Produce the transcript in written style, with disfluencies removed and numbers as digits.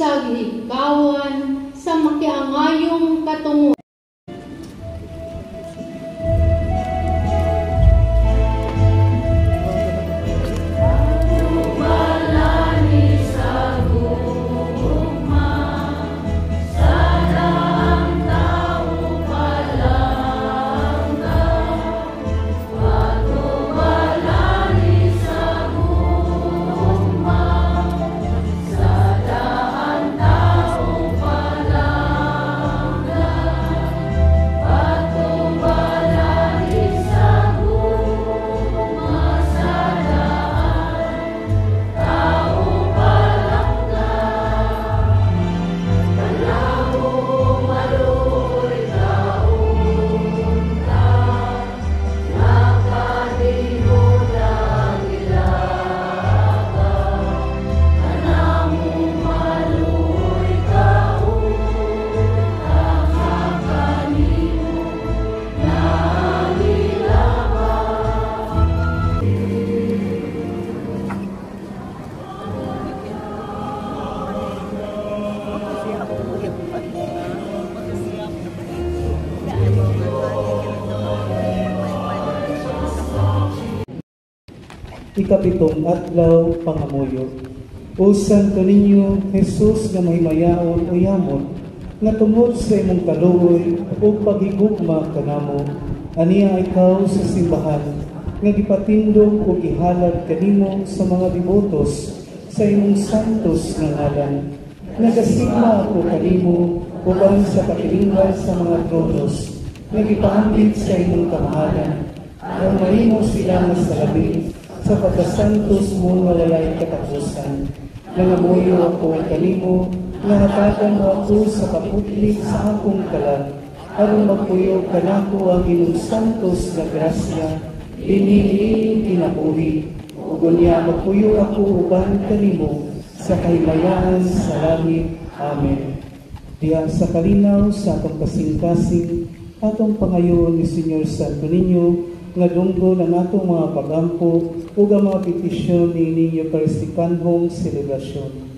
sa gihikawan sa makiangayong katungo. Ikapitong adlaw pangamuyo. O Santo Niño Jesus nga mahimayaon o yamot, nga tungod sa imong kaluoy o paghigugma kanamo, aniya ikaw sa simbahan, nga gipatindog o gihalad kanimo sa mga devotos sa imong santos nga ngalan. Nagasigma ako kanimo uban sa katilingban sa mga tronos, nga gipaambit sa imong kamahalan, nga mahimo sila nga salabi sa pagkasantos mo nga walay katapusan. Nangamuyo ako kanimo, nga hatagan mo ako sa kaputlik sa akong kalag, aron magpuyo kanako ang imong santos nga grasya, dinili kinabuhi. Ugunya magpuyo ako uban kanimo sa kahimayan sa langit. Amen. Diya sa kalinaw sa atong kasing-kasing, atong pangayon ni Senyor Santo Niño, nga dunggo ng atong mga pagampo o mga petisyon ni Niño Eucharisticanhong selebrasyon.